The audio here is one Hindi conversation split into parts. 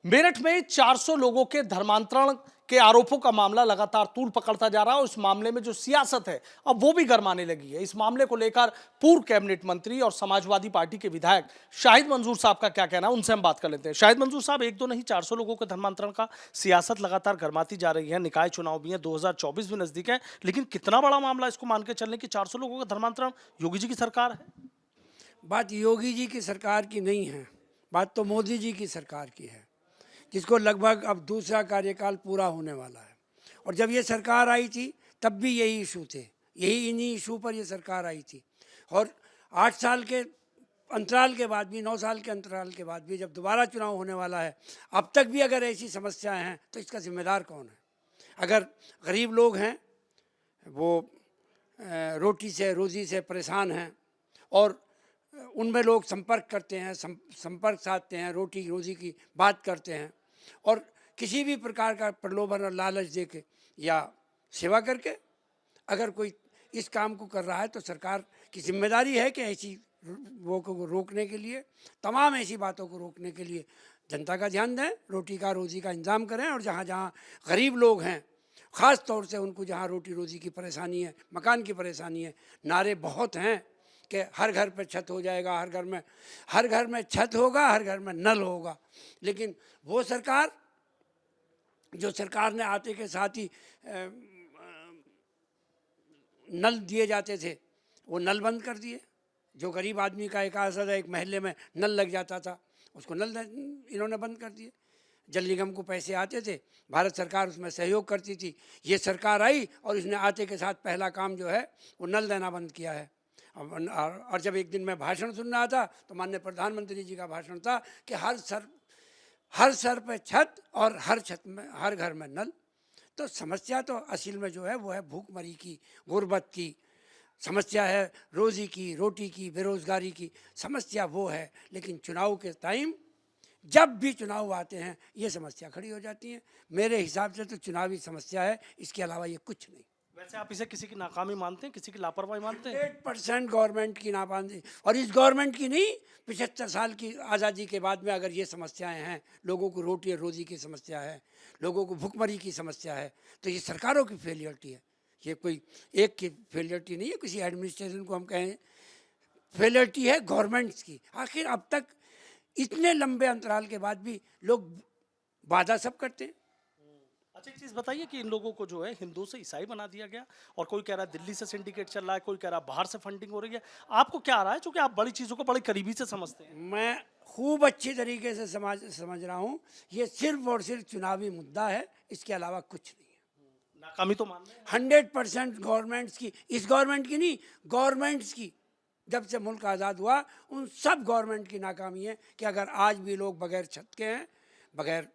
मेरठ में 400 लोगों के धर्मांतरण के आरोपों का मामला लगातार तूल पकड़ता जा रहा है और इस मामले में जो सियासत है अब वो भी गरमाने लगी है। इस मामले को लेकर पूर्व कैबिनेट मंत्री और समाजवादी पार्टी के विधायक शाहिद मंजूर साहब का क्या कहना है, उनसे हम बात कर लेते हैं। शाहिद मंजूर साहब, एक दो नहीं 400 लोगों के धर्मांतरण का सियासत लगातार गरमाती जा रही है। निकाय चुनाव भी है, 2024 भी नजदीक है, लेकिन कितना बड़ा मामला इसको मान के चलने की 400 लोगों का धर्मांतरण योगी जी की सरकार है? बात योगी जी की सरकार की नहीं है, बात तो मोदी जी की सरकार की है, जिसको लगभग अब दूसरा कार्यकाल पूरा होने वाला है। और जब ये सरकार आई थी तब भी यही इशू थे, यही इन्हीं इशू पर ये सरकार आई थी। और 8 साल के अंतराल के बाद भी, 9 साल के अंतराल के बाद भी जब दोबारा चुनाव होने वाला है, अब तक भी अगर ऐसी समस्याएं हैं तो इसका जिम्मेदार कौन है? अगर गरीब लोग हैं, वो रोटी से रोज़ी से परेशान हैं और उनमें लोग संपर्क करते हैं, संपर्क साधते हैं, रोटी रोज़ी की बात करते हैं और किसी भी प्रकार का प्रलोभन और लालच दे के या सेवा करके अगर कोई इस काम को कर रहा है तो सरकार की जिम्मेदारी है कि ऐसी वो को रोकने के लिए, तमाम ऐसी बातों को रोकने के लिए जनता का ध्यान दें, रोटी का रोज़ी का इंतज़ाम करें। और जहाँ जहाँ गरीब लोग हैं, ख़ास तौर से उनको जहाँ रोटी रोज़ी की परेशानी है, मकान की परेशानी है, नारे बहुत हैं कि हर घर पर छत हो जाएगा, हर घर में छत होगा, हर घर में नल होगा। लेकिन वो सरकार, जो सरकार ने आते के साथ ही नल दिए जाते थे, वो नल बंद कर दिए। जो गरीब आदमी का एक महल्ले में नल लग जाता था, उसको नल इन्होंने बंद कर दिए। जल निगम को पैसे आते थे, भारत सरकार उसमें सहयोग करती थी। ये सरकार आई और इसने आते के साथ पहला काम जो है वो नल देना बंद किया है। और जब एक दिन मैं भाषण सुन रहा था तो माननीय प्रधानमंत्री जी का भाषण था कि हर सर पे छत और हर घर में नल। तो समस्या तो असल में जो है वो है भूखमरी की, गुर्बत की समस्या है, रोज़ी की, रोटी की, बेरोज़गारी की समस्या वो है। लेकिन चुनाव के टाइम जब भी चुनाव आते हैं ये समस्या खड़ी हो जाती है। मेरे हिसाब से तो चुनावी समस्या है, इसके अलावा ये कुछ नहीं। वैसे आप इसे किसी की नाकामी मानते हैं, किसी की लापरवाही मानते हैं? 100% गवर्नमेंट की नाकामी, और इस गवर्नमेंट की नहीं, 75 साल की आज़ादी के बाद में अगर ये समस्याएं हैं, लोगों को रोटी और रोज़ी की समस्या है, लोगों को भुखमरी की समस्या है, तो ये सरकारों की फेलियरिटी है। ये कोई एक की फेलियरिटी नहीं है, किसी एडमिनिस्ट्रेशन को हम कहें फेलियरिटी है गवर्नमेंट्स की। आखिर अब तक इतने लंबे अंतराल के बाद भी लोग वादा सब करते हैं। अच्छा, एक चीज बताइए कि इन लोगों को जो है हिंदू से ईसाई बना दिया गया और कोई कह रहा है दिल्ली से सिंडिकेट चल रहा है, कोई कह रहा है बाहर से फंडिंग हो रही है। आपको क्या आ रहा है, चूंकि आप बड़ी चीजों को बड़े करीबी से समझते हैं? मैं खूब अच्छी तरीके से समझ रहा हूँ। ये सिर्फ और सिर्फ चुनावी मुद्दा है, इसके अलावा कुछ नहीं है। नाकामी तो मान रहे हैं 100% गवर्नमेंट्स की, इस गवर्नमेंट की नहीं, गवर्नमेंट्स की। जब से मुल्क आज़ाद हुआ उन सब गवर्नमेंट की नाकामी है कि अगर आज भी लोग बगैर छत के हैं, बगैर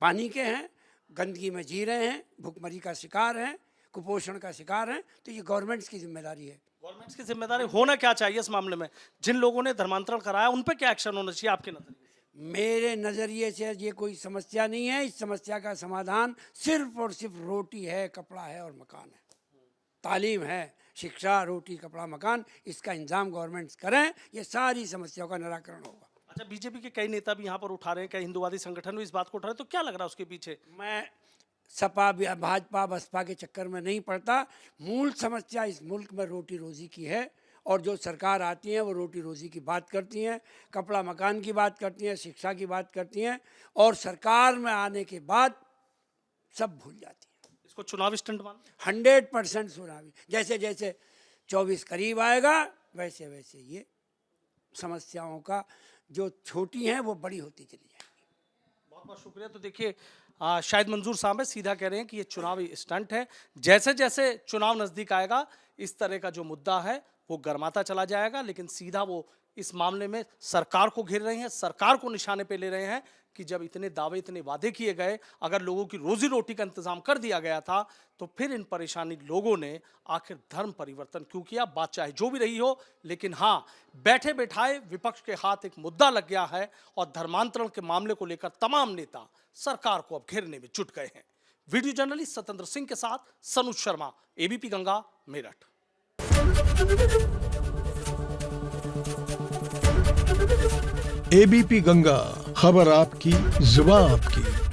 पानी के हैं, गंदगी में जी रहे हैं, भुखमरी का शिकार हैं, कुपोषण का शिकार हैं, तो ये गवर्नमेंट्स की जिम्मेदारी है। गवर्नमेंट्स की जिम्मेदारी होना क्या चाहिए इस मामले में? जिन लोगों ने धर्मांतरण कराया उन पर क्या एक्शन होना चाहिए आपके नजरिए से? मेरे नज़रिए से ये कोई समस्या नहीं है। इस समस्या का समाधान सिर्फ और सिर्फ रोटी है, कपड़ा है और मकान है, तालीम है, शिक्षा, रोटी, कपड़ा, मकान, इसका इंतजाम गवर्नमेंट्स करें, ये सारी समस्याओं का निराकरण होगा। अच्छा, बीजेपी के कई नेता भी यहाँ पर उठा रहे हैं, कई हिंदुवादी संगठन भी इस बात को उठा रहे हैं, तो क्या लग रहा है उसके पीछे? मैं सपा, भाजपा, बसपा के चक्कर में नहीं पड़ता। मूल समस्या इस मुल्क में रोटी रोज़ी की है और जो सरकार आती है वो रोटी रोज़ी की बात करती हैं, कपड़ा मकान की बात करती हैं, शिक्षा की बात करती हैं और सरकार में आने के बाद सब भूल जाती हैं। इसको चुनावी स्टंट मान? 100% चुनावी। जैसे जैसे 24 करीब आएगा वैसे वैसे ये समस्याओं का जो छोटी हैं वो बड़ी होती चली जाएगी। बहुत बहुत शुक्रिया। तो देखिए, शाहिद मंजूर साहब है, सीधा कह रहे हैं कि ये चुनावी स्टंट है। जैसे जैसे चुनाव नजदीक आएगा इस तरह का जो मुद्दा है वो गर्माता चला जाएगा, लेकिन सीधा वो इस मामले में सरकार को घेर रहे हैं, सरकार को निशाने पे ले रहे हैं कि जब इतने दावे, इतने वादे किए गए, अगर लोगों की रोजी रोटी का इंतजाम कर दिया गया था तो फिर इन परेशानी लोगों ने आखिर धर्म परिवर्तन क्यों किया? बात चाहे जो भी रही हो, लेकिन हाँ, बैठे बैठाए विपक्ष के हाथ एक मुद्दा लग गया है और धर्मांतरण के मामले को लेकर तमाम नेता सरकार को अब घेरने में जुट गए हैं। वीडियो जर्नलिस्ट सत्येंद्र सिंह के साथ सनुज शर्मा, एबीपी गंगा, मेरठ। एबीपी गंगा, खबर आपकी, जुबान आपकी।